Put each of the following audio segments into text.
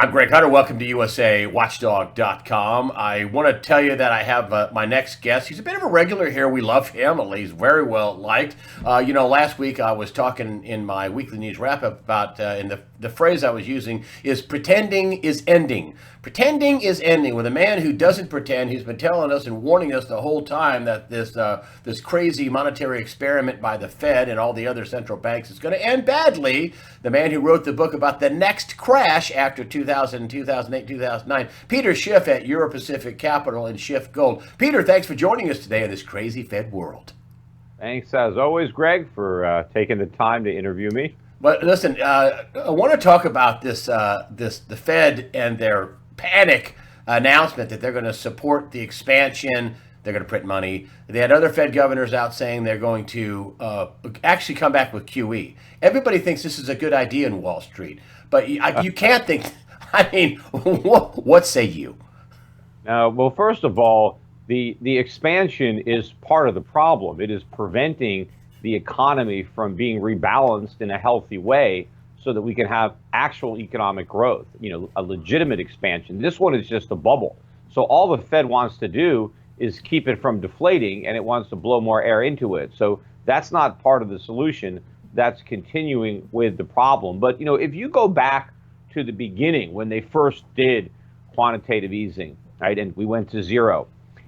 I'm Greg Hunter. Welcome to USAWatchdog.com. I want to tell you that I have my next guest. He's a bit of a regular here. We love him. He's very well liked. Last week I was talking in my weekly news wrap up about, and the phrase I was using is pretending is ending. Pretending is ending with a man who doesn't pretend. He's been telling us and warning us the whole time that this crazy monetary experiment by the Fed and all the other central banks is going to end badly. The man who wrote the book about the next crash after 2000, 2008, 2009, Peter Schiff at Euro Pacific Capital and Schiff Gold. Peter, thanks for joining us today in this crazy Fed world. Thanks, as always, Greg, for taking the time to interview me. But listen, I want to talk about the Fed and their panic announcement that they're going to support the expansion. They're going to print money. They had other Fed governors out saying they're going to actually come back with QE. Everybody thinks this is a good idea in Wall Street, but you can't think. I mean, what say you? Well, first of all, the expansion is part of the problem. It is preventing the economy from being rebalanced in a healthy way so that we can have actual economic growth, a legitimate expansion. This one is just a bubble. So all the Fed wants to do is keep it from deflating, and it wants to blow more air into it. So that's not part of the solution. That's continuing with the problem. But, if you go back to the beginning when they first did quantitative easing, right, and we went to zero,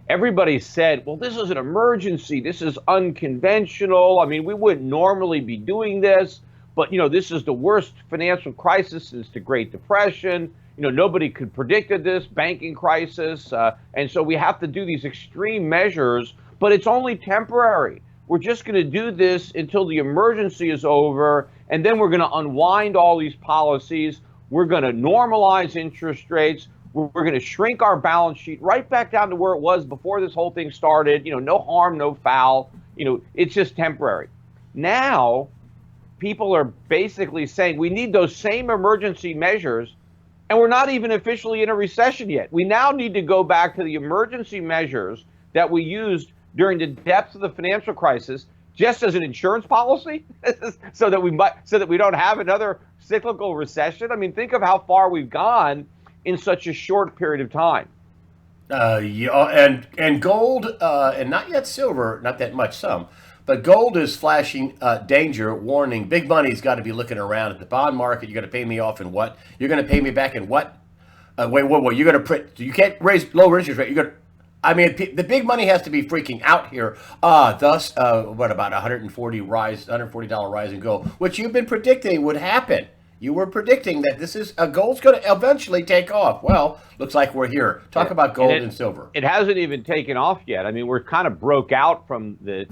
everybody said, well, this is an emergency. This is unconventional. I mean, we wouldn't normally be doing this, but, this is the worst financial crisis since the Great Depression. Nobody could predicted this banking crisis. And so we have to do these extreme measures, but it's only temporary. We're just going to do this until the emergency is over, and then we're going to unwind all these policies. We're going to normalize interest rates. We're going to shrink our balance sheet right back down to where it was before this whole thing started. No harm, no foul. It's just temporary. Now, people are basically saying we need those same emergency measures, and we're not even officially in a recession yet. We now need to go back to the emergency measures that we used during the depths of the financial crisis, just as an insurance policy, so that we don't have another cyclical recession. I mean, think of how far we've gone in such a short period of time. And gold, and not yet silver, not that much, some, but gold is flashing danger, warning. Big money's got to be looking around at the bond market. You're going to pay me off in what? You're going to pay me back in what? Wait, you're going to print? You can't raise lower interest rate. You're going to. I mean, the big money has to be freaking out here. Thus, what about $140 rise in gold, which you've been predicting would happen. You were predicting that gold's going to eventually take off. Well, looks like we're here. Talk about gold and silver. It hasn't even taken off yet. I mean, we're kind of broke out from the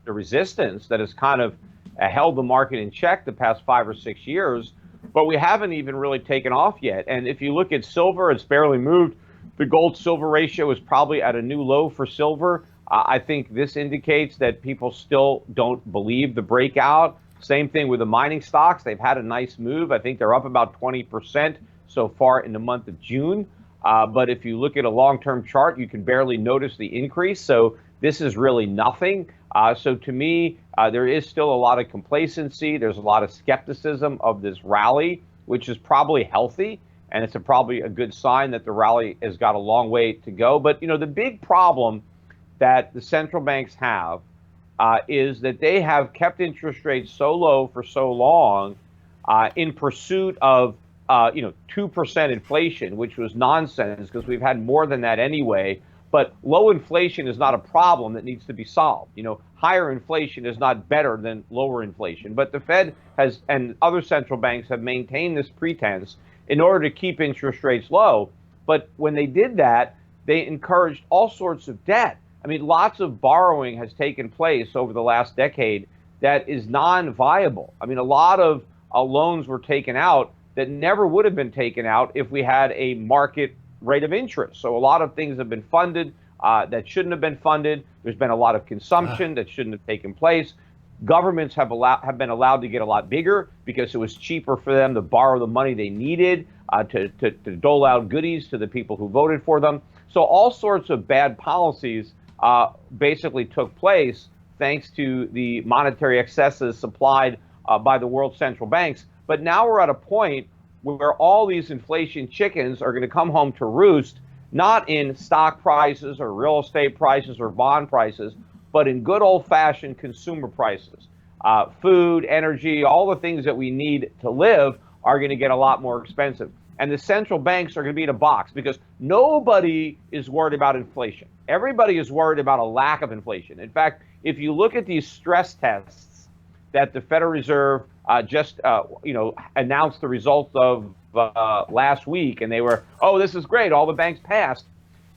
resistance that has kind of held the market in check the past 5 or 6 years, but we haven't even really taken off yet. And if you look at silver, it's barely moved. The gold-silver ratio is probably at a new low for silver. I think this indicates that people still don't believe the breakout. Same thing with the mining stocks. They've had a nice move. I think they're up about 20% so far in the month of June. But if you look at a long-term chart, you can barely notice the increase. So this is really nothing. So to me, there is still a lot of complacency. There's a lot of skepticism of this rally, which is probably healthy. And it's probably a good sign that the rally has got a long way to go. But, the big problem that the central banks have is that they have kept interest rates so low for so long in pursuit of, 2% inflation, which was nonsense because we've had more than that anyway. But low inflation is not a problem that needs to be solved. Higher inflation is not better than lower inflation. But the Fed and other central banks have maintained this pretense in order to keep interest rates low. But when they did that, they encouraged all sorts of debt. I mean, lots of borrowing has taken place over the last decade that is non-viable. I mean, a lot of loans were taken out that never would have been taken out if we had a market rate of interest. So a lot of things have been funded that shouldn't have been funded. There's been a lot of consumption that shouldn't have taken place. Governments have been allowed to get a lot bigger because it was cheaper for them to borrow the money they needed to dole out goodies to the people who voted for them. So all sorts of bad policies basically took place thanks to the monetary excesses supplied by the world central banks. But now we're at a point where all these inflation chickens are going to come home to roost, not in stock prices or real estate prices or bond prices, but in good old-fashioned consumer prices. Food, energy, all the things that we need to live are going to get a lot more expensive. And the central banks are going to be in a box because nobody is worried about inflation. Everybody is worried about a lack of inflation. In fact, if you look at these stress tests that the Federal Reserve just announced the results of last week, and they were, oh, this is great, all the banks passed.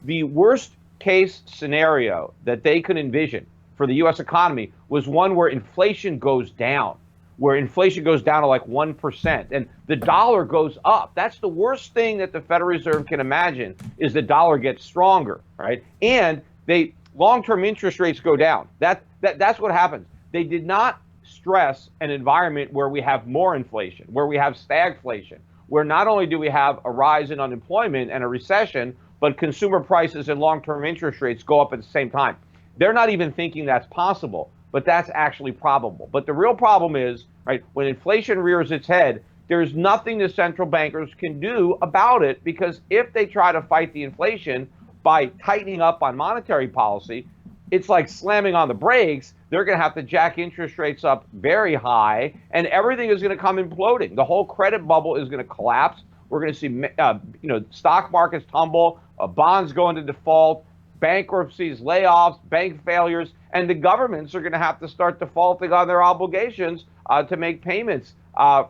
The worst case scenario that they could envision for the U.S. economy was one where inflation goes down, to like 1%, and the dollar goes up. That's the worst thing that the Federal Reserve can imagine, is the dollar gets stronger, right? And long-term interest rates go down. That's what happens. They did not stress an environment where we have more inflation, where we have stagflation, where not only do we have a rise in unemployment and a recession, but consumer prices and long-term interest rates go up at the same time. They're not even thinking that's possible, but that's actually probable. But the real problem is, right, when inflation rears its head, there's nothing the central bankers can do about it, because if they try to fight the inflation by tightening up on monetary policy, it's like slamming on the brakes. They're going to have to jack interest rates up very high, and everything is going to come imploding. The whole credit bubble is going to collapse. We're going to see, stock markets tumble, bonds go into default, bankruptcies, layoffs, bank failures, and the governments are going to have to start defaulting on their obligations to make payments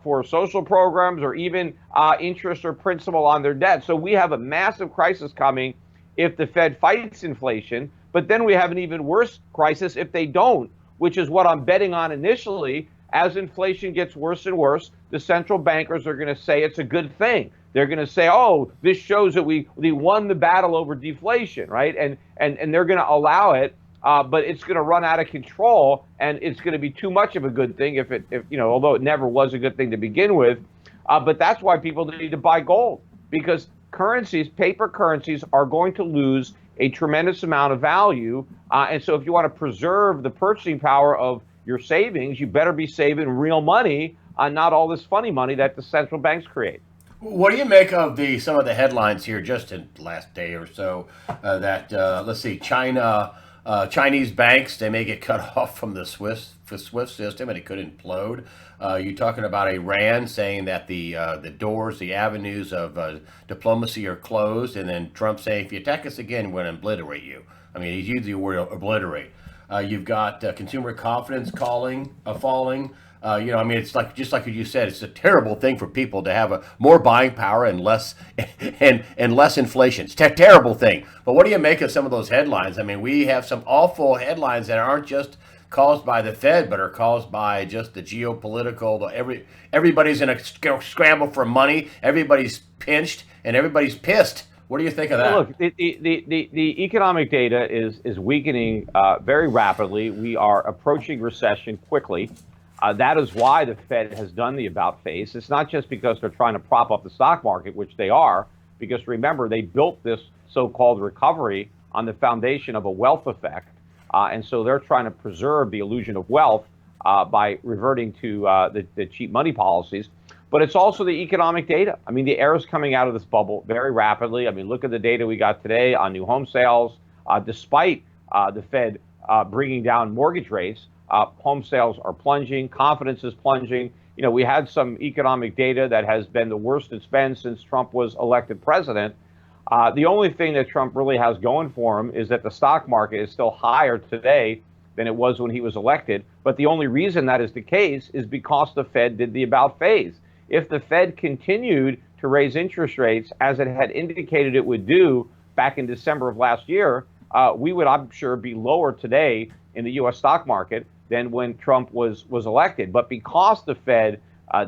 for social programs or even interest or principal on their debt. So we have a massive crisis coming if the Fed fights inflation, but then we have an even worse crisis if they don't, which is what I'm betting on initially. As inflation gets worse and worse, the central bankers are going to say it's a good thing. They're going to say, oh, this shows that we won the battle over deflation, right? And they're going to allow it, but it's going to run out of control, and it's going to be too much of a good thing if although it never was a good thing to begin with. But that's why people need to buy gold, because paper currencies are going to lose a tremendous amount of value. And so if you want to preserve the purchasing power of your savings, you better be saving real money, not all this funny money that the central banks create. What do you make of some of the headlines here just in the last day or so that let's see, Chinese banks, they may get cut off from the SWIFT system and it could implode. You're talking about Iran saying that the doors, the avenues of diplomacy are closed, and then Trump saying, if you attack us again, we're going to obliterate you. I mean, he's using the word obliterate. You've got consumer confidence falling. It's just like you said, it's a terrible thing for people to have more buying power and less and less inflation. It's a terrible thing. But what do you make of some of those headlines? I mean, we have some awful headlines that aren't just caused by the Fed, but are caused by just the geopolitical. Everybody's in a scramble for money. Everybody's pinched and everybody's pissed. What do you think of that? Look, the economic data is weakening very rapidly. We are approaching recession quickly. That is why the Fed has done the about face. It's not just because they're trying to prop up the stock market, which they are, because remember, they built this so-called recovery on the foundation of a wealth effect. And so they're trying to preserve the illusion of wealth by reverting to the cheap money policies. But it's also the economic data. I mean, the air is coming out of this bubble very rapidly. I mean, look at the data we got today on new home sales. Despite the Fed bringing down mortgage rates, home sales are plunging, confidence is plunging. We had some economic data that has been the worst it's been since Trump was elected president. The only thing that Trump really has going for him is that the stock market is still higher today than it was when he was elected. But the only reason that is the case is because the Fed did the about phase. If the Fed continued to raise interest rates as it had indicated it would do back in December of last year, we would, I'm sure, be lower today in the U.S. stock market than when Trump was elected. But because the Fed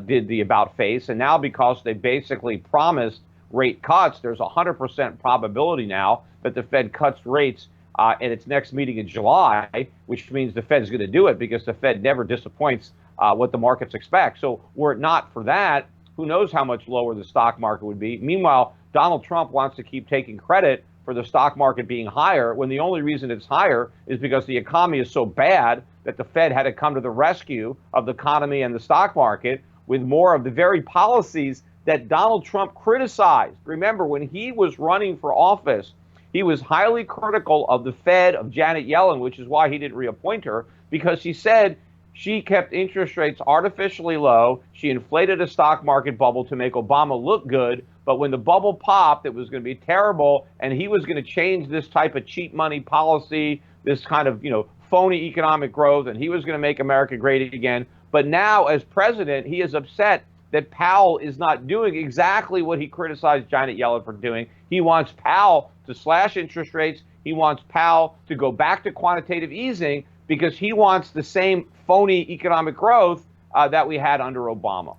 did the about face, and now because they basically promised rate cuts, there's a 100% probability now that the Fed cuts rates at its next meeting in July, which means the Fed's going to do it because the Fed never disappoints what the markets expect. So were it not for that, who knows how much lower the stock market would be. Meanwhile, Donald Trump wants to keep taking credit for the stock market being higher when the only reason it's higher is because the economy is so bad that the Fed had to come to the rescue of the economy and the stock market with more of the very policies that Donald Trump criticized. Remember, when he was running for office, he was highly critical of the Fed, of Janet Yellen, which is why he didn't reappoint her, because he said she kept interest rates artificially low. She inflated a stock market bubble to make Obama look good. But when the bubble popped, it was going to be terrible. And he was going to change this type of cheap money policy, this kind of, phony economic growth. And he was going to make America great again. But now, as president, he is upset that Powell is not doing exactly what he criticized Janet Yellen for doing. He wants Powell to slash interest rates. He wants Powell to go back to quantitative easing because he wants the same phony economic growth that we had under Obama.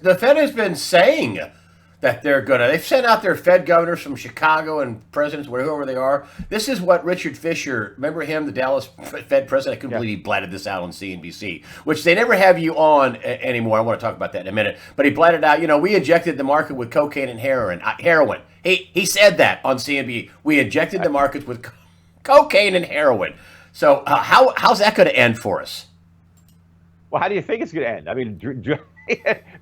The Fed has been saying that they've sent out their Fed governors from Chicago and presidents, wherever they are. This is what Richard Fisher, remember him, the Dallas Fed president? I couldn't believe he blatted this out on CNBC, which they never have you on anymore. I want to talk about that in a minute. But he blatted out, we injected the market with cocaine and heroin. He said that on CNBC. We injected the markets with cocaine and heroin. So how's that going to end for us? Well, how do you think it's going to end? I mean,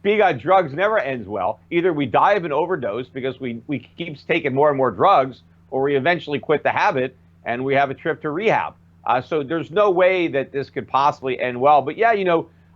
being on drugs never ends well. Either we die of an overdose because we keep taking more and more drugs, or we eventually quit the habit and we have a trip to rehab. So there's no way that this could possibly end well. But yeah,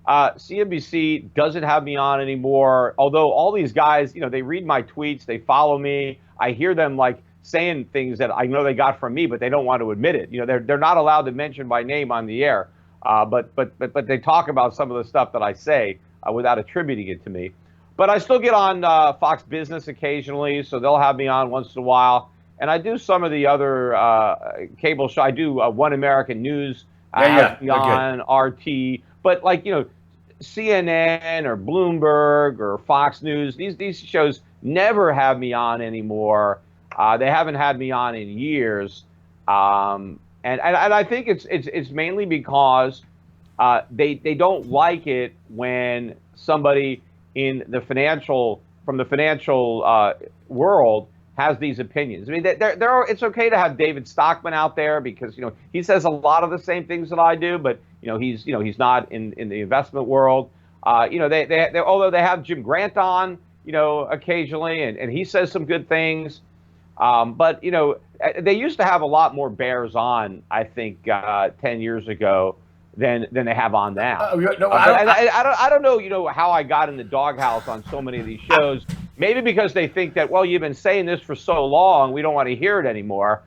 CNBC doesn't have me on anymore. Although all these guys, they read my tweets, they follow me. I hear them saying things that I know they got from me, but they don't want to admit it. They're not allowed to mention my name on the air, but they talk about some of the stuff that I say without attributing it to me. But I still get on Fox Business occasionally, so they'll have me on once in a while. And I do some of the other cable show. I do One American News. I have on RT, but CNN or Bloomberg or Fox News, these shows never have me on anymore. They haven't had me on in years, and I think it's mainly because they don't like it when somebody from the financial world has these opinions. I mean, it's okay to have David Stockman out there because he says a lot of the same things that I do, but he's not in the investment world. Although they have Jim Grant on occasionally, and he says some good things. But they used to have a lot more bears on, I think, 10 years ago than they have on now. I don't know, how I got in the doghouse on so many of these shows. Maybe because they think that, well, you've been saying this for so long, we don't want to hear it anymore.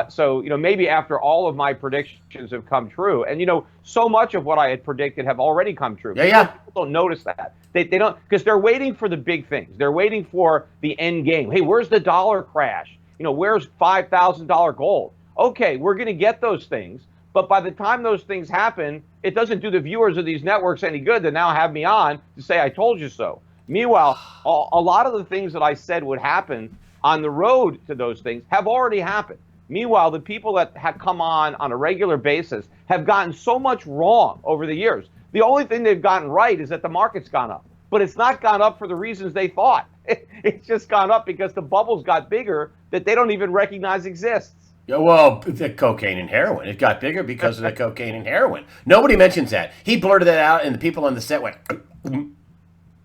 So maybe after all of my predictions have come true, and so much of what I had predicted have already come true. People don't notice that. They don't, because they're waiting for the big things. They're waiting for the end game. Hey, where's the dollar crash? Where's $5,000 gold? Okay, we're going to get those things. But by the time those things happen, it doesn't do the viewers of these networks any good to now have me on to say, I told you so. Meanwhile, a lot of the things that I said would happen on the road to those things have already happened. Meanwhile, the people that have come on a regular basis have gotten so much wrong over the years. The only thing they've gotten right is that the market's gone up. But it's not gone up for the reasons they thought. It's just gone up because the bubbles got bigger that they don't even recognize exists. Yeah, well, the cocaine and heroin. It got bigger because of the cocaine and heroin. Nobody mentions that. He blurted that out, and the people on the set went, and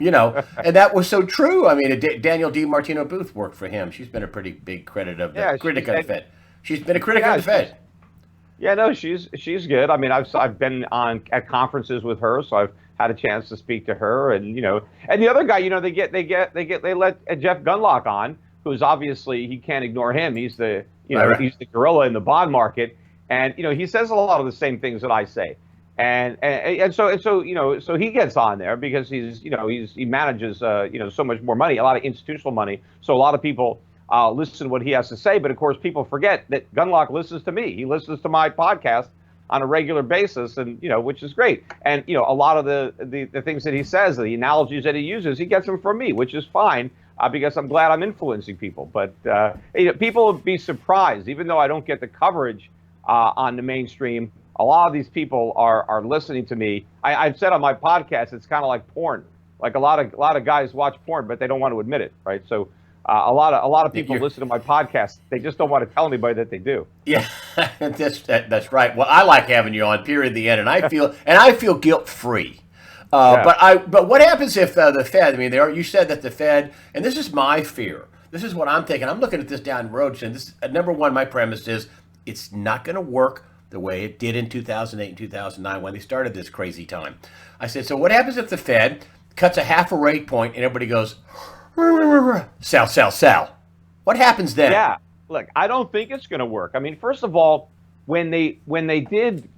that was so true. I mean, Daniel D. Martino Booth worked for him. She's been a pretty big critic of the Fed. She's been a critic of the Fed. Yeah, no, she's good. I mean, I've been at conferences with her, so I've had a chance to speak to her, and and the other guy, they let Jeff Gundlach on, who's obviously, he can't ignore him. He's the he's the gorilla in the bond market, and he says a lot of the same things that I say, and so he gets on there because he manages so much more money, a lot of institutional money, so a lot of people listen to what he has to say. But of course, people forget that Gundlach listens to me. He listens to my podcast on a regular basis, and which is great. And a lot of the things that he says, the analogies that he uses, he gets them from me, which is fine because I'm glad I'm influencing people. But people would be surprised, even though I don't get the coverage on the mainstream. A lot of these people are listening to me. I've said on my podcast, it's kind of like porn. Like a lot of guys watch porn, but they don't want to admit it, right? So. A lot of people listen to my podcast. They just don't want to tell anybody that they do. Yeah, that's right. Well, I like having you on. Period. The end. And I feel guilt free Yeah. But what happens if the Fed? I mean, you said that the Fed, and this is my fear. This is what I'm thinking. I'm looking at this down the road, and this number one. My premise is it's not going to work the way it did in 2008 and 2009 when they started this crazy time. I said, so what happens if the Fed cuts a half a rate point and everybody goes sell, sell, sell? What happens then? Yeah. Look, I don't think it's going to work. I mean, first of all, when they did,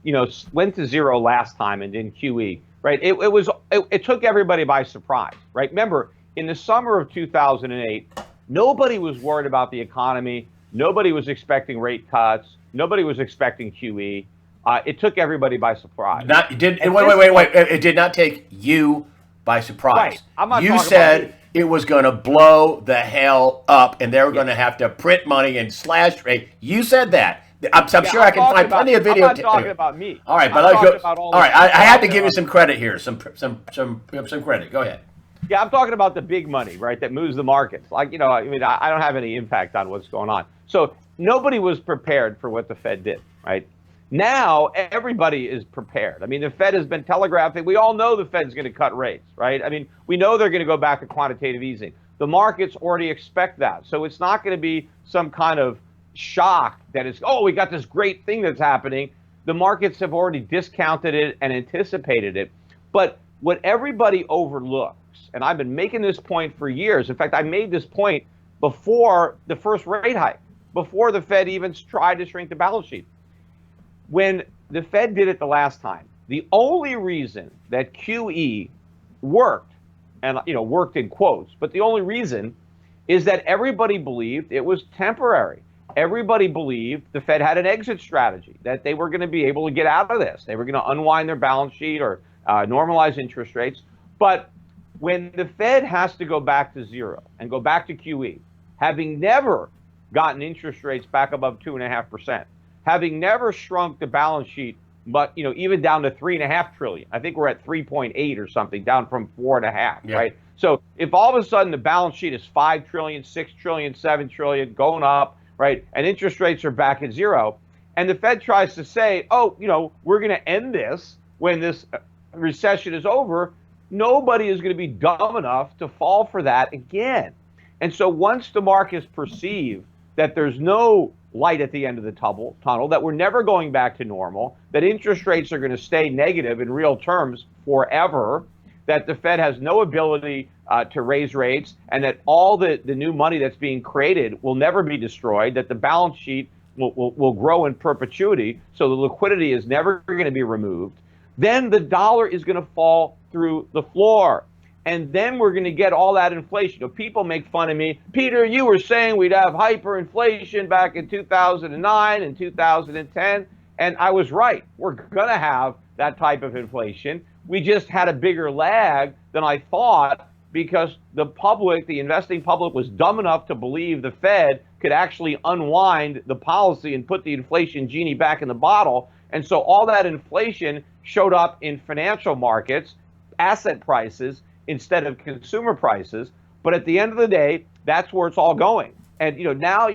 went to zero last time and in QE, right? It took everybody by surprise, right? Remember, in the summer of 2008, nobody was worried about the economy. Nobody was expecting rate cuts. Nobody was expecting QE. It took everybody by surprise. Wait. It did not take you by surprise. Right. I'm not You said it was going to blow the hell up, and they were going to have to print money and slash rate. You said that. I'm sure I can find plenty of video. I'm not talking about me. All right, but all right. I had to give you some credit here. Some credit. Go ahead. Yeah, I'm talking about the big money, right, that moves the markets. Like, I mean, I don't have any impact on what's going on. So nobody was prepared for what the Fed did, right? Now everybody is prepared. I mean, the Fed has been telegraphing. We all know the Fed's going to cut rates, right? I mean, we know they're going to go back to quantitative easing. The markets already expect that. So it's not going to be some kind of shock that it's, oh, we got this great thing that's happening. The markets have already discounted it and anticipated it. But what everybody overlooks, and I've been making this point for years. In fact, I made this point before the first rate hike, before the Fed even tried to shrink the balance sheet. When the Fed did it the last time, the only reason that QE worked, and worked in quotes, but the only reason is that everybody believed it was temporary. Everybody believed the Fed had an exit strategy, that they were going to be able to get out of this. They were going to unwind their balance sheet or normalize interest rates. But when the Fed has to go back to zero and go back to QE, having never gotten interest rates back above 2.5%, having never shrunk the balance sheet, but even down to 3.5 trillion. I think we're at 3.8 or something, down from 4.5, right? So if all of a sudden the balance sheet is 5 trillion, 6 trillion, 7 trillion, going up, right, and interest rates are back at zero, and the Fed tries to say, oh, we're going to end this when this recession is over, nobody is going to be dumb enough to fall for that again. And so once the markets perceive that there's no light at the end of the tunnel, that we're never going back to normal, that interest rates are going to stay negative in real terms forever, that the Fed has no ability to raise rates, and that all the new money that's being created will never be destroyed, that the balance sheet will grow in perpetuity, so the liquidity is never going to be removed, then the dollar is going to fall through the floor. And then we're going to get all that inflation. People make fun of me. Peter, you were saying we'd have hyperinflation back in 2009 and 2010. And I was right. We're going to have that type of inflation. We just had a bigger lag than I thought because the public, the investing public, was dumb enough to believe the Fed could actually unwind the policy and put the inflation genie back in the bottle. And so all that inflation showed up in financial markets, asset prices, instead of consumer prices. But at the end of the day, that's where it's all going. And now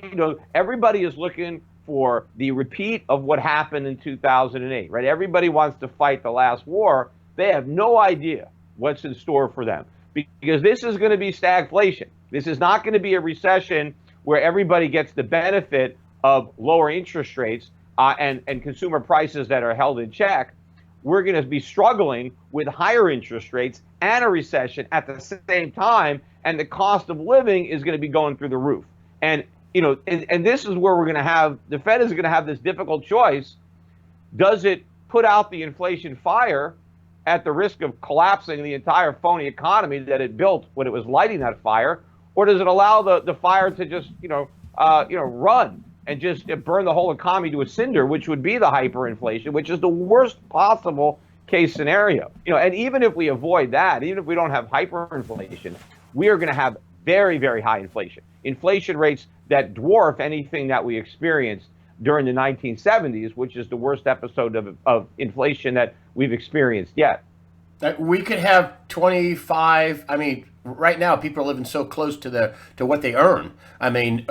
everybody is looking for the repeat of what happened in 2008, right? Everybody wants to fight the last war. They have no idea what's in store for them because this is going to be stagflation. This is not going to be a recession where everybody gets the benefit of lower interest rates and consumer prices that are held in check. We're going to be struggling with higher interest rates and a recession at the same time, and the cost of living is going to be going through the roof. And and this is where we're going to have the Fed is going to have this difficult choice. Does it put out the inflation fire at the risk of collapsing the entire phony economy that it built when it was lighting that fire, or does it allow the fire to just run and just burn the whole economy to a cinder, which would be the hyperinflation, which is the worst possible case scenario. And even if we avoid that, even if we don't have hyperinflation, we are going to have very, very high inflation rates that dwarf anything that we experienced during the 1970s, which is the worst episode of inflation that we've experienced yet. We could have 25. I mean, right now people are living so close to what they earn. I mean,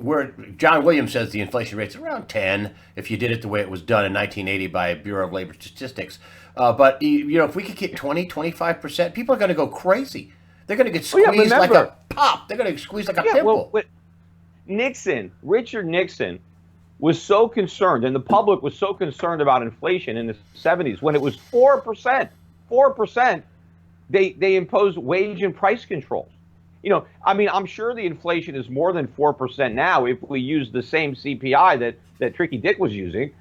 where John Williams says the inflation rate's around 10 if you did it the way it was done in 1980 by Bureau of Labor Statistics. But if we could get 20, 25%, people are going to go crazy. They're going to get Well, yeah, squeezed like remember, a pop. They're going to get squeezed like a yeah, well, pimple. Richard Nixon was so concerned, and the public was so concerned about inflation in the 70s when it was 4%. 4%, they imposed wage and price controls. I mean, I'm sure the inflation is more than 4% now if we use the same CPI that Tricky Dick was using.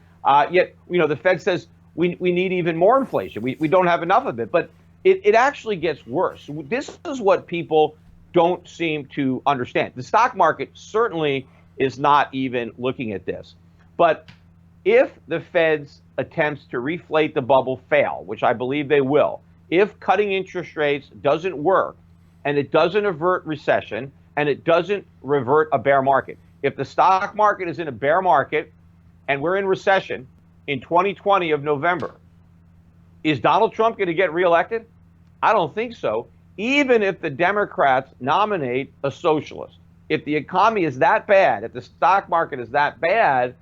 Yet, the Fed says we need even more inflation. We don't have enough of it. But it actually gets worse. This is what people don't seem to understand. The stock market certainly is not even looking at this. But if the Fed's attempts to reflate the bubble fail, which I believe they will, if cutting interest rates doesn't work and it doesn't avert recession and it doesn't revert a bear market, if the stock market is in a bear market and we're in recession in 2020 of November, is Donald Trump going to get reelected? I don't think so. Even if the Democrats nominate a socialist, if the economy is that bad, if the stock market is that bad,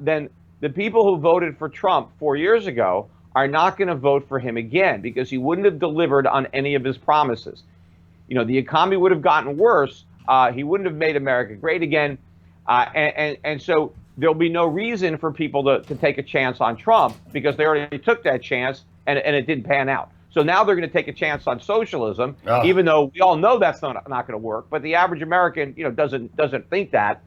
then the people who voted for Trump 4 years ago are not going to vote for him again because he wouldn't have delivered on any of his promises. The economy would have gotten worse. He wouldn't have made America great again. And so there'll be no reason for people to take a chance on Trump because they already took that chance and it didn't pan out. So now they're going to take a chance on socialism, even though we all know that's not going to work. But the average American, doesn't think that.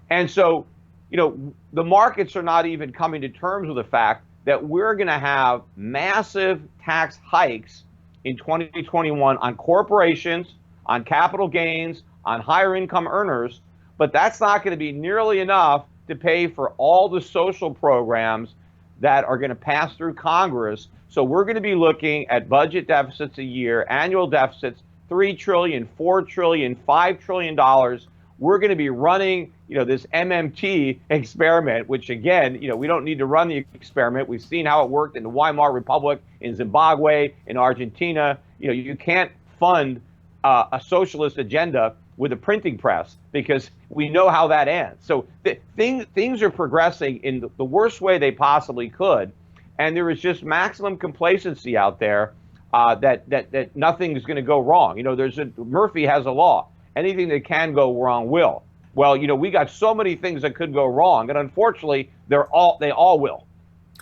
And so, the markets are not even coming to terms with the fact that we're going to have massive tax hikes in 2021 on corporations, on capital gains, on higher income earners. But that's not going to be nearly enough to pay for all the social programs that are going to pass through Congress. So we're going to be looking at budget deficits a year, annual deficits, $3 trillion, $4 trillion, $5 trillion. We're going to be running, this MMT experiment, which again, we don't need to run the experiment. We've seen how it worked in the Weimar Republic, in Zimbabwe, in Argentina. You can't fund a socialist agenda with a printing press because we know how that ends. So things are progressing in the worst way they possibly could. And there is just maximum complacency out there that nothing is going to go wrong. Murphy has a law. Anything that can go wrong will. Well, we got so many things that could go wrong, and unfortunately, they all will.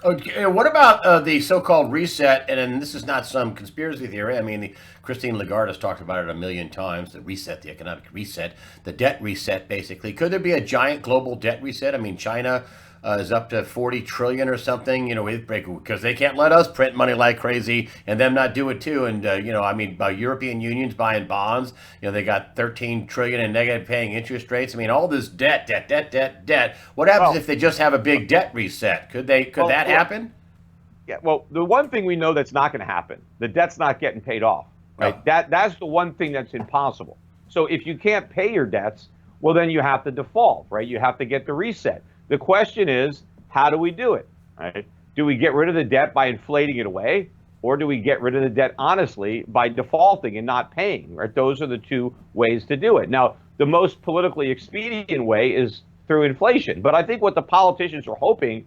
Okay, what about the so-called reset? And this is not some conspiracy theory. I mean, Christine Lagarde has talked about it a million times. The reset, the economic reset, the debt reset, basically. Could there be a giant global debt reset? I mean, China is up to 40 trillion or something, because they can't let us print money like crazy and them not do it too. And, by European unions buying bonds, they got 13 trillion in negative paying interest rates. I mean, all this debt. What happens if they just have a big debt reset? Could that happen? Yeah, well, the one thing we know that's not going to happen, the debt's not getting paid off, right? Oh. That's the one thing that's impossible. So if you can't pay your debts, well, then you have to default, right? You have to get the reset. The question is, how do we do it, right? Do we get rid of the debt by inflating it away, or do we get rid of the debt honestly by defaulting and not paying, right? Those are the two ways to do it. Now, the most politically expedient way is through inflation. But I think what the politicians are hoping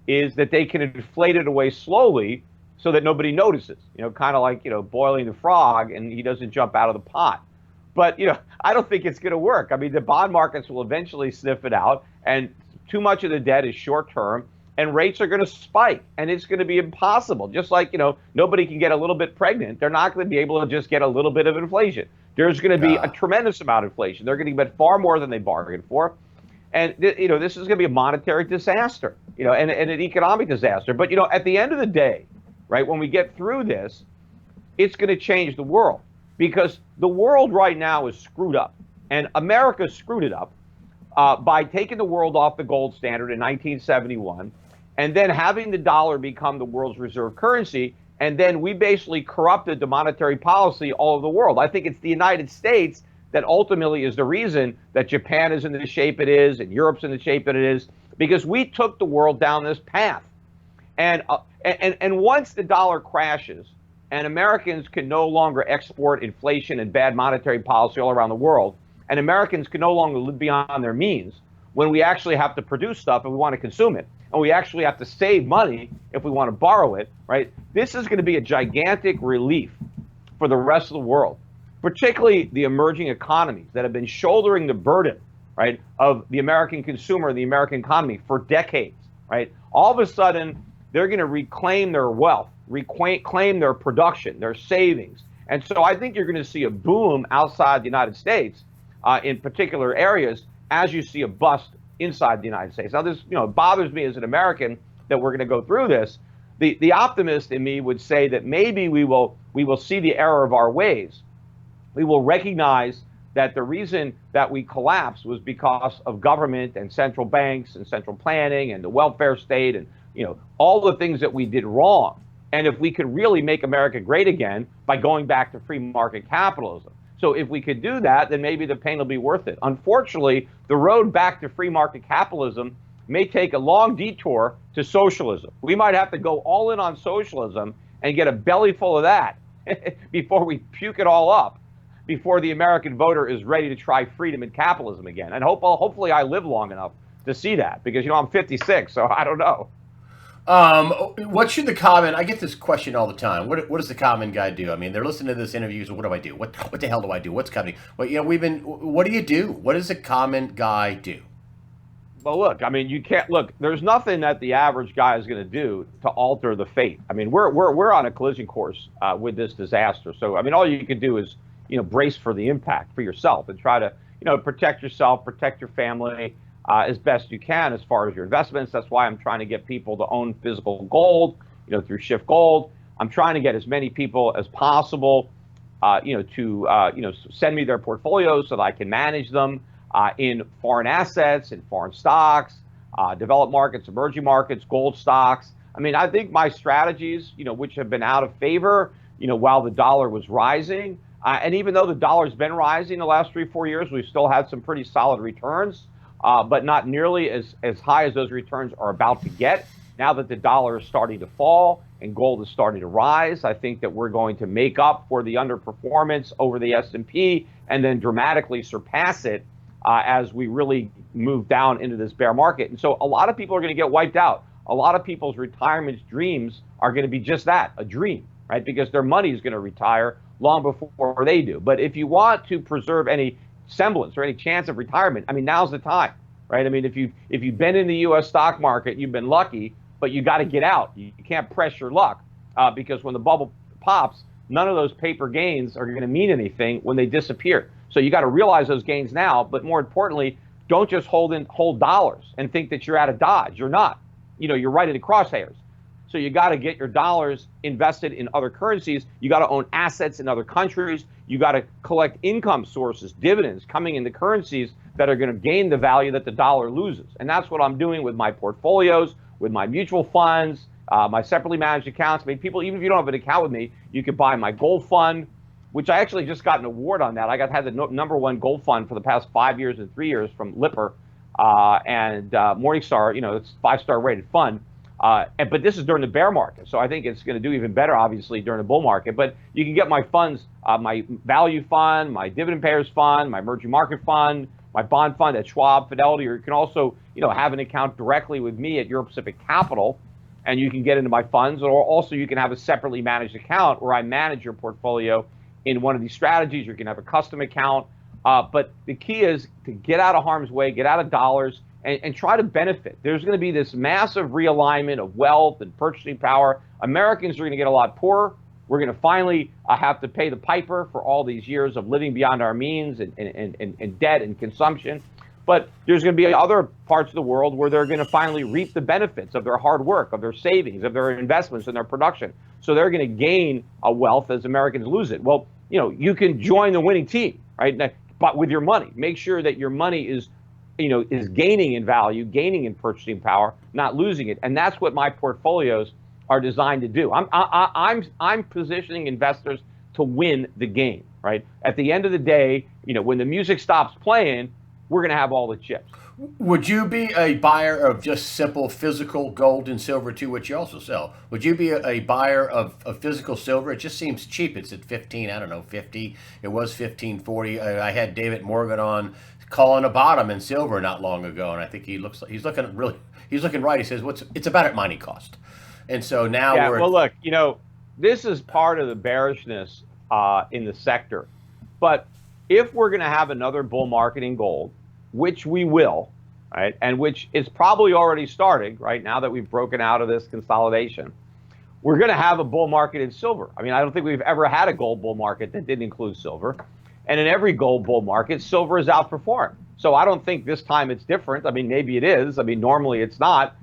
is that they can inflate it away slowly so that nobody notices, kind of like, boiling the frog and he doesn't jump out of the pot. But, I don't think it's going to work. I mean, the bond markets will eventually sniff it out, and too much of the debt is short term, and rates are going to spike, and it's going to be impossible. Just like, nobody can get a little bit pregnant. They're not going to be able to just get a little bit of inflation. There's going to be a tremendous amount of inflation. They're going to get far more than they bargained for. And, this is going to be a monetary disaster, and an economic disaster. But, at the end of the day, right, when we get through this, it's going to change the world because the world right now is screwed up, and America screwed it up by taking the world off the gold standard in 1971 and then having the dollar become the world's reserve currency. And then we basically corrupted the monetary policy all over the world. I think it's the United States that ultimately is the reason that Japan is in the shape it is and Europe's in the shape that it is, because we took the world down this path. And once the dollar crashes, and Americans can no longer export inflation and bad monetary policy all around the world, and Americans can no longer live beyond their means when we actually have to produce stuff and we want to consume it, and we actually have to save money if we want to borrow it, right? This is going to be a gigantic relief for the rest of the world, particularly the emerging economies that have been shouldering the burden, right, of the American consumer and the American economy for decades, right? All of a sudden, they're going to reclaim their wealth, reclaim their production, their savings. And so I think you're going to see a boom outside the United States in particular areas as you see a bust inside the United States. Now, this bothers me as an American that we're going to go through this. The optimist in me would say that maybe we will see the error of our ways. We will recognize that the reason that we collapsed was because of government and central banks and central planning and the welfare state and all the things that we did wrong. And if we could really make America great again by going back to free market capitalism. So if we could do that, then maybe the pain will be worth it. Unfortunately, the road back to free market capitalism may take a long detour to socialism. We might have to go all in on socialism and get a belly full of that before we puke it all up, before the American voter is ready to try freedom and capitalism again. And hopefully I live long enough to see that, because I'm 56, so I don't know. What should the common? I get this question all the time. What does the common guy do? I mean, they're listening to this interview. So what do I do? What the hell do I do? What's coming? Well, what do you do? What does a common guy do? Well, look, I mean, you can't look. There's nothing that the average guy is going to do to alter the fate. I mean, we're on a collision course with this disaster. So, I mean, all you can do is brace for the impact for yourself and try to protect yourself, protect your family as best you can as far as your investments. That's why I'm trying to get people to own physical gold, through Schiff Gold. I'm trying to get as many people as possible, to send me their portfolios so that I can manage them in foreign assets, in foreign stocks, developed markets, emerging markets, gold stocks. I mean, I think my strategies, which have been out of favor, while the dollar was rising, and even though the dollar's been rising the last 3-4 years, we've still had some pretty solid returns. But not nearly as high as those returns are about to get. Now that the dollar is starting to fall and gold is starting to rise, I think that we're going to make up for the underperformance over the S&P and then dramatically surpass it as we really move down into this bear market. And so a lot of people are going to get wiped out. A lot of people's retirement dreams are going to be just that, a dream, right? Because their money is going to retire long before they do. But if you want to preserve any semblance or any chance of retirement, I mean, now's the time, right? I mean, if you've been in the U.S. stock market, you've been lucky, but you got to get out. You can't press your luck because when the bubble pops, none of those paper gains are going to mean anything when they disappear. So you got to realize those gains now, but more importantly, don't just hold dollars and think that you're out of Dodge. You're not. You're right in the crosshairs. So you got to get your dollars invested in other currencies. You got to own assets in other countries. You got to collect income sources, dividends coming in the currencies that are going to gain the value that the dollar loses. And that's what I'm doing with my portfolios, with my mutual funds, my separately managed accounts. I mean, people, even if you don't have an account with me, you could buy my gold fund, which I actually just got an award on that. I had the #1 gold fund for the past 5 years and 3 years from Lipper and Morningstar. It's 5-star rated fund. But this is during the bear market, so I think it's going to do even better, obviously, during the bull market. But you can get my funds, my value fund, my dividend payers fund, my emerging market fund, my bond fund at Schwab, Fidelity, or you can also, have an account directly with me at Euro Pacific Capital, and you can get into my funds. Or also you can have a separately managed account where I manage your portfolio in one of these strategies. You can have a custom account. But the key is to get out of harm's way, get out of dollars, and try to benefit. There's going to be this massive realignment of wealth and purchasing power. Americans are going to get a lot poorer. We're going to finally have to pay the piper for all these years of living beyond our means and debt and consumption. But there's going to be other parts of the world where they're going to finally reap the benefits of their hard work, of their savings, of their investments and their production. So they're going to gain a wealth as Americans lose it. Well, you can join the winning team, right? But with your money, make sure that your money is gaining in value, gaining in purchasing power, not losing it. And that's what my portfolios are designed to do. I'm positioning investors to win the game, right? At the end of the day, when the music stops playing, we're going to have all the chips. Would you be a buyer of just simple physical gold and silver too, which you also sell? Would you be a buyer of physical silver? It just seems cheap. It's at 15, I don't know, 50. It was 15.40. I had David Morgan on calling a bottom in silver not long ago, and I think he's looking right. He says, it's about at mining cost. And so now Yeah, we're well, look, this is part of the bearishness in the sector. But if we're going to have another bull market in gold, which we will, right, and which is probably already starting right now that we've broken out of this consolidation, we're going to have a bull market in silver. I mean, I don't think we've ever had a gold bull market that didn't include silver. And in every gold bull market, silver is outperformed. So I don't think this time it's different. I mean, maybe it is. I mean, normally it's not.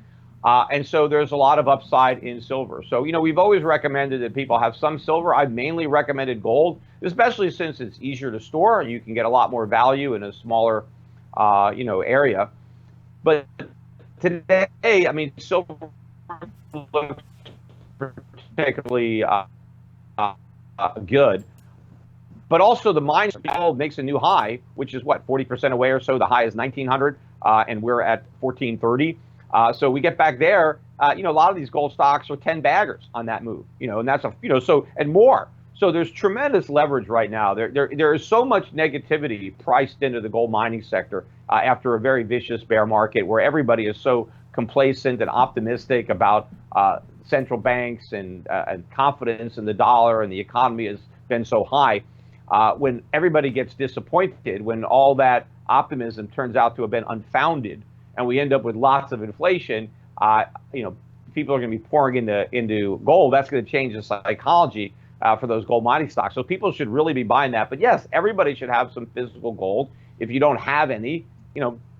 And so there's a lot of upside in silver. So, we've always recommended that people have some silver. I've mainly recommended gold, especially since it's easier to store. You can get a lot more value in a smaller, area. But today, I mean, silver looks particularly good. But also the mine makes a new high, which is what, 40% away or so. The high is 1900, and we're at 1430. So we get back there, a lot of these gold stocks are 10 baggers on that move, and that's and more. So there's tremendous leverage right now. There is so much negativity priced into the gold mining sector after a very vicious bear market where everybody is so complacent and optimistic about central banks and confidence in the dollar, and the economy has been so high. When everybody gets disappointed, when all that optimism turns out to have been unfounded, and we end up with lots of inflation, people are going to be pouring into gold. That's going to change the psychology for those gold mining stocks. So people should really be buying that. But yes, everybody should have some physical gold. If you don't have any,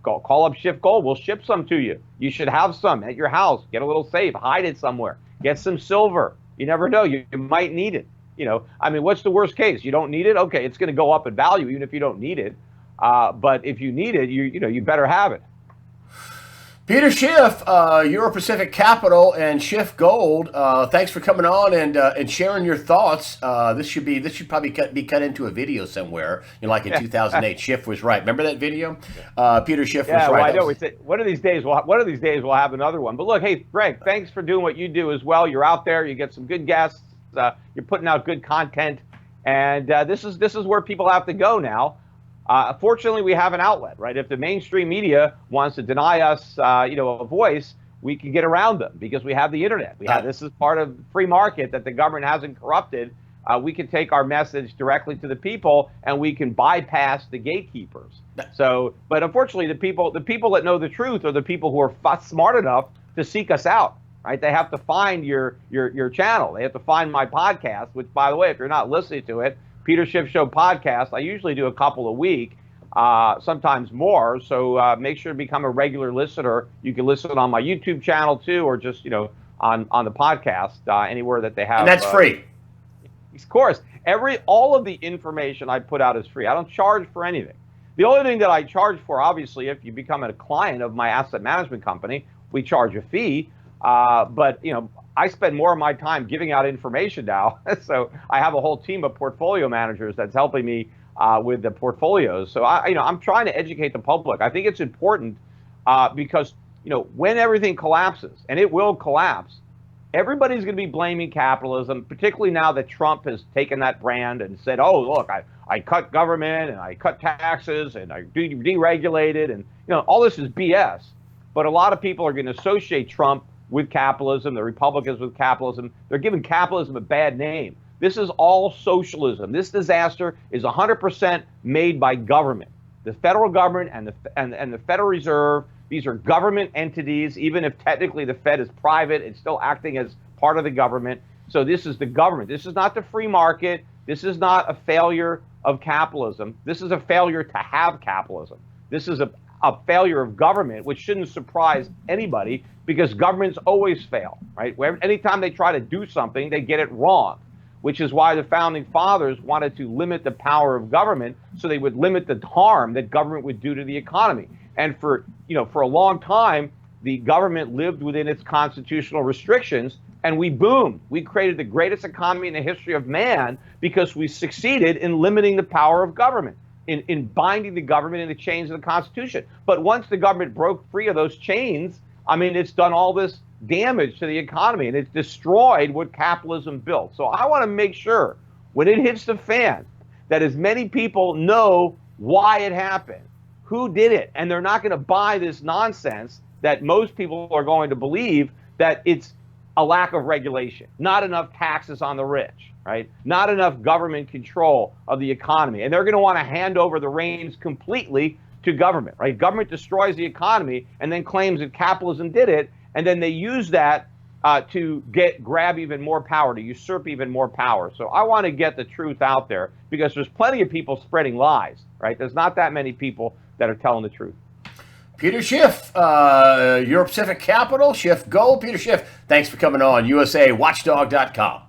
call up Schiff Gold. We'll ship some to you. You should have some at your house. Get a little safe. Hide it somewhere. Get some silver. You never know. You might need it. I mean, what's the worst case? You don't need it? Okay, it's going to go up in value even if you don't need it. But if you need it, you better have it. Peter Schiff, Euro Pacific Capital and Schiff Gold. Thanks for coming on and sharing your thoughts. This should probably be cut into a video somewhere. Like in 2008, Schiff was right. Remember that video? Peter Schiff was right. Well, I know. One of these days we'll have another one. But look, hey, Greg, thanks for doing what you do as well. You're out there. You get some good guests. You're putting out good content, and this is where people have to go now. Fortunately, we have an outlet, right? If the mainstream media wants to deny us, a voice, we can get around them because we have the internet. This is part of the free market that the government hasn't corrupted. We can take our message directly to the people, and we can bypass the gatekeepers. So, but unfortunately, the people that know the truth are the people who are smart enough to seek us out, right? They have to find your channel. They have to find my podcast, which, by the way, if you're not listening to it, Peter Schiff Show podcast. I usually do a couple a week, sometimes more. So make sure to become a regular listener. You can listen on my YouTube channel too, or just on the podcast anywhere that they have. And that's free. Of course, all of the information I put out is free. I don't charge for anything. The only thing that I charge for, obviously, if you become a client of my asset management company, we charge a fee. But I spend more of my time giving out information now. So I have a whole team of portfolio managers that's helping me with the portfolios. So I'm trying to educate the public. I think it's important because when everything collapses, and it will collapse, everybody's going to be blaming capitalism, particularly now that Trump has taken that brand and said, oh, look, I cut government and I cut taxes and I deregulated, and all this is BS. But a lot of people are going to associate Trump with capitalism, the Republicans with capitalism. They're giving capitalism a bad name. This is all socialism. This disaster is 100% made by government. The federal government and the Federal Reserve, these are government entities. Even if technically the Fed is private, it's still acting as part of the government. So this is the government. This is not the free market. This is not a failure of capitalism. This is a failure to have capitalism. This is a failure of government, which shouldn't surprise anybody because governments always fail, right? Anytime they try to do something, they get it wrong, which is why the founding fathers wanted to limit the power of government so they would limit the harm that government would do to the economy. And for a long time, the government lived within its constitutional restrictions, and we boomed. We created the greatest economy in the history of man because we succeeded in limiting the power of government. in binding the government in the chains of the Constitution. But once the government broke free of those chains, I mean, it's done all this damage to the economy, and it's destroyed what capitalism built. So I want to make sure when it hits the fan that as many people know why it happened, who did it, and they're not going to buy this nonsense that most people are going to believe that it's a lack of regulation, not enough taxes on the rich, right? Not enough government control of the economy. And they're going to want to hand over the reins completely to government, right? Government destroys the economy and then claims that capitalism did it. And then they use that to grab even more power, to usurp even more power. So I want to get the truth out there because there's plenty of people spreading lies, right? There's not that many people that are telling the truth. Peter Schiff, Euro Pacific Capital, Schiff Gold. Peter Schiff, thanks for coming on, USAWatchdog.com.